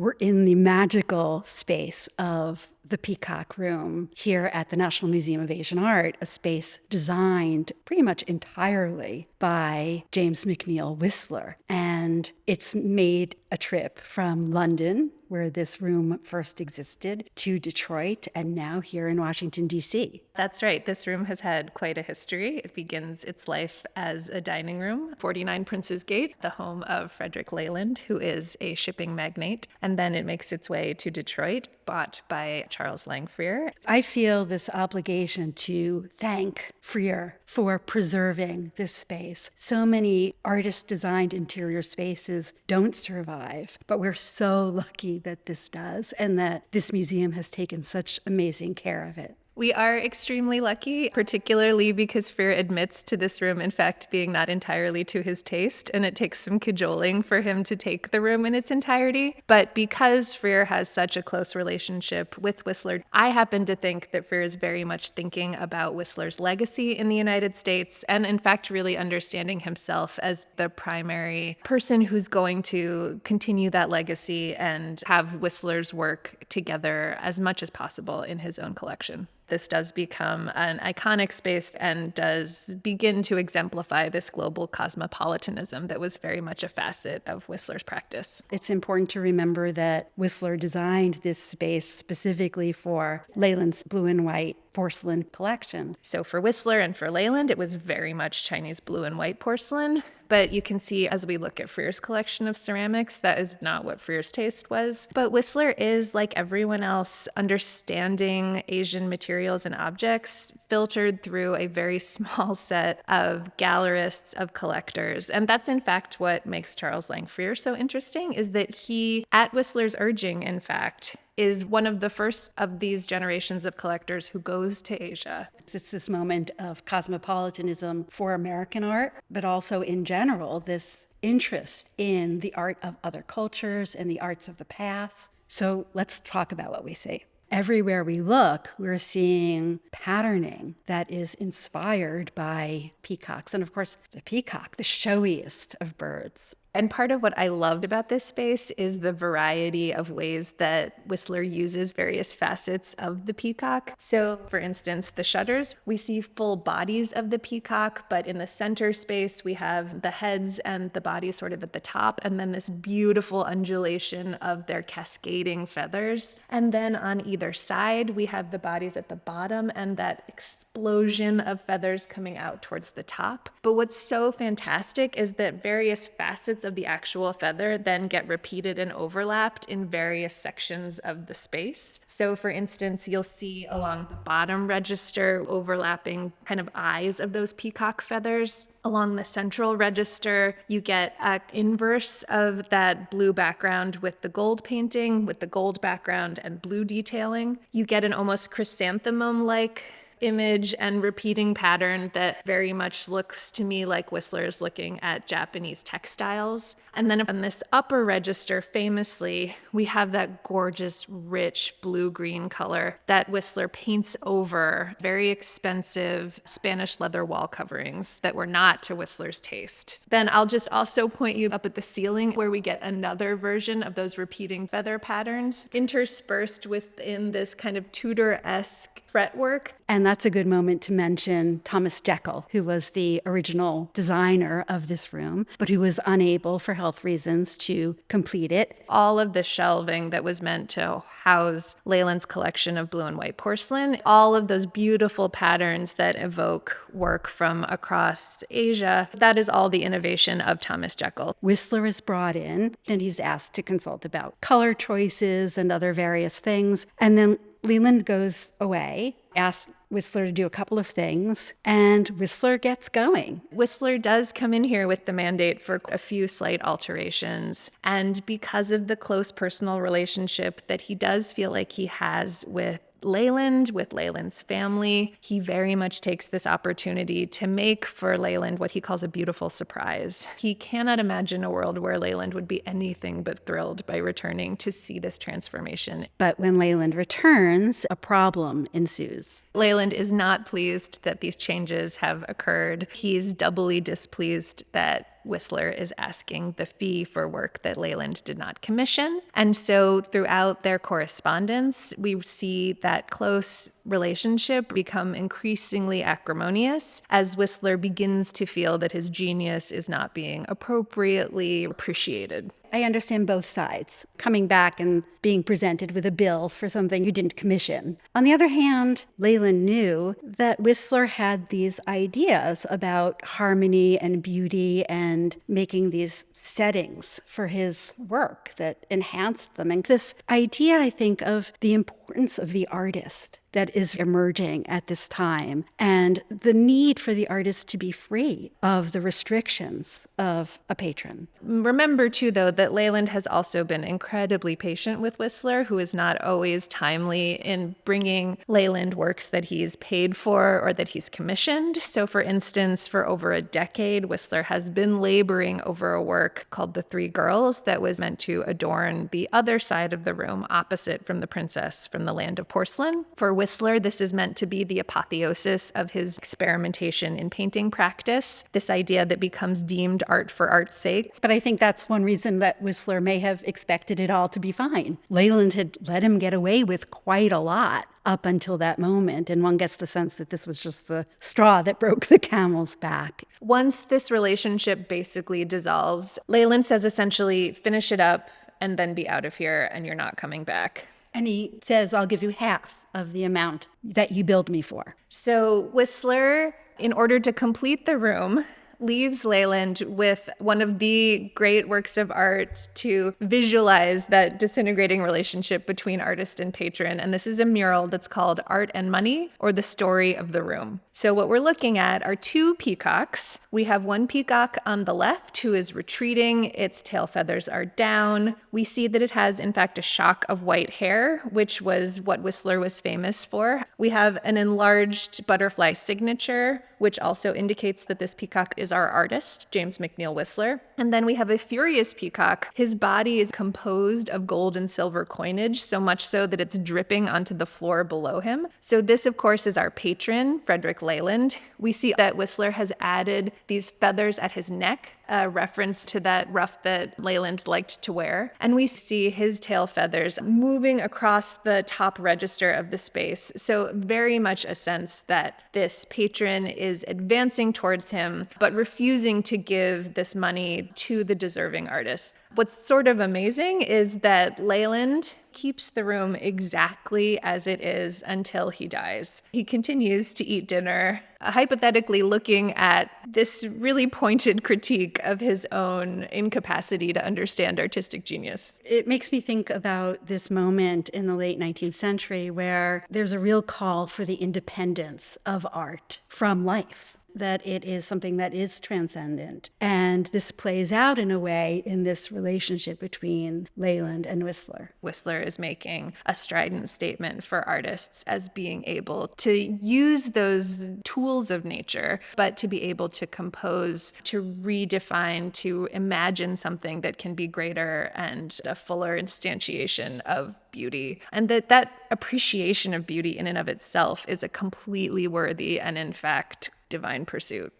We're in the magical space of the Peacock Room here at the National Museum of Asian Art, a space designed pretty much entirely by James McNeill Whistler. And it's made a trip from London, where this room first existed, to Detroit, and now here in Washington, D.C. That's right. This room has had quite a history. It begins its life as a dining room, 49 Prince's Gate, the home of Frederick Leyland, who is a shipping magnate. And then it makes its way to Detroit, bought by Charles Lang Freer. I feel this obligation to thank Freer for preserving this space. So many artist-designed interior spaces don't survive, but we're so lucky that this does, and that this museum has taken such amazing care of it. We are extremely lucky, particularly because Freer admits to this room, in fact, being not entirely to his taste, and it takes some cajoling for him to take the room in its entirety. But because Freer has such a close relationship with Whistler, I happen to think that Freer is very much thinking about Whistler's legacy in the United States, and in fact, really understanding himself as the primary person who's going to continue that legacy and have Whistler's work together as much as possible in his own collection. This does become an iconic space and does begin to exemplify this global cosmopolitanism that was very much a facet of Whistler's practice. It's important to remember that Whistler designed this space specifically for Leyland's blue and white porcelain collection. So for Whistler and for Leyland, it was very much Chinese blue and white porcelain. But you can see as we look at Freer's collection of ceramics, that is not what Freer's taste was. But Whistler is, like everyone else, understanding Asian materials and objects filtered through a very small set of gallerists, of collectors. And that's in fact what makes Charles Lang Freer so interesting, is that he, at Whistler's urging, in fact, is one of the first of these generations of collectors who goes to Asia. It's this moment of cosmopolitanism for American art, but also in general, this interest in the art of other cultures and the arts of the past. So let's talk about what we see. Everywhere we look, we're seeing patterning that is inspired by peacocks. And of course, the peacock, the showiest of birds. And part of what I loved about this space is the variety of ways that Whistler uses various facets of the peacock. So, for instance, the shutters, we see full bodies of the peacock, but in the center space, we have the heads and the body sort of at the top, and then this beautiful undulation of their cascading feathers. And then on either side, we have the bodies at the bottom and that explosion of feathers coming out towards the top. But what's so fantastic is that various facets of the actual feather then get repeated and overlapped in various sections of the space. So for instance, you'll see along the bottom register overlapping kind of eyes of those peacock feathers. Along the central register, you get an inverse of that blue background with the gold painting, with the gold background and blue detailing. You get an almost chrysanthemum-like image and repeating pattern that very much looks to me like Whistler's looking at Japanese textiles. And then on this upper register, famously, we have that gorgeous, rich blue-green color that Whistler paints over very expensive Spanish leather wall coverings that were not to Whistler's taste. Then I'll just also point you up at the ceiling where we get another version of those repeating feather patterns interspersed within this kind of Tudor-esque fretwork. And that's a good moment to mention Thomas Jekyll, who was the original designer of this room, but who was unable for health reasons to complete it. All of the shelving that was meant to house Leyland's collection of blue and white porcelain, all of those beautiful patterns that evoke work from across Asia, that is all the innovation of Thomas Jekyll. Whistler is brought in and he's asked to consult about color choices and other various things. And then Leyland goes away, asks Whistler to do a couple of things, and Whistler gets going. Whistler does come in here with the mandate for a few slight alterations. And because of the close personal relationship that he does feel like he has with Leyland's family, he very much takes this opportunity to make for Leyland what he calls a beautiful surprise. He cannot imagine a world where Leyland would be anything but thrilled by returning to see this transformation. But when Leyland returns, a problem ensues. Leyland is not pleased that these changes have occurred. He's doubly displeased that Whistler is asking the fee for work that Leyland did not commission. And so throughout their correspondence, we see that close relationship become increasingly acrimonious as Whistler begins to feel that his genius is not being appropriately appreciated. I understand both sides, coming back and being presented with a bill for something you didn't commission. On the other hand, Leyland knew that Whistler had these ideas about harmony and beauty and making these settings for his work that enhanced them. And this idea, I think, of the importance of the artist that is emerging at this time, and the need for the artist to be free of the restrictions of a patron. Remember, too, though, that Leyland has also been incredibly patient with Whistler, who is not always timely in bringing Leyland works that he's paid for or that he's commissioned. So, for instance, for over a decade, Whistler has been laboring over a work called The Three Girls that was meant to adorn the other side of the room opposite from the princess from the land of porcelain. For Whistler, this is meant to be the apotheosis of his experimentation in painting practice, this idea that becomes deemed art for art's sake. But I think that's one reason that Whistler may have expected it all to be fine. Leyland had let him get away with quite a lot up until that moment, and one gets the sense that this was just the straw that broke the camel's back. Once this relationship basically dissolves, Leyland says essentially, finish it up and then be out of here, and you're not coming back. And he says, I'll give you half of the amount that you billed me for. So Whistler, in order to complete the room, leaves Leyland with one of the great works of art to visualize that disintegrating relationship between artist and patron. And this is a mural that's called Art and Money, or The Story of the Room. So what we're looking at are two peacocks. We have one peacock on the left who is retreating. Its tail feathers are down. We see that it has, in fact, a shock of white hair, which was what Whistler was famous for. We have an enlarged butterfly signature, which also indicates that this peacock is our artist, James McNeill Whistler. And then we have a furious peacock. His body is composed of gold and silver coinage, so much so that it's dripping onto the floor below him. So this, of course, is our patron, Frederick Leyland. We see that Whistler has added these feathers at his neck, a reference to that ruff that Leyland liked to wear. And we see his tail feathers moving across the top register of the space. So very much a sense that this patron is advancing towards him, but refusing to give this money to the deserving artist. What's sort of amazing is that Leyland keeps the room exactly as it is until he dies. He continues to eat dinner, hypothetically looking at this really pointed critique of his own incapacity to understand artistic genius. It makes me think about this moment in the late 19th century where there's a real call for the independence of art from life, that it is something that is transcendent. And this plays out in a way in this relationship between Leyland and Whistler. Whistler is making a strident statement for artists as being able to use those tools of nature, but to be able to compose, to redefine, to imagine something that can be greater and a fuller instantiation of beauty. And that appreciation of beauty in and of itself is a completely worthy and, in fact, divine pursuit.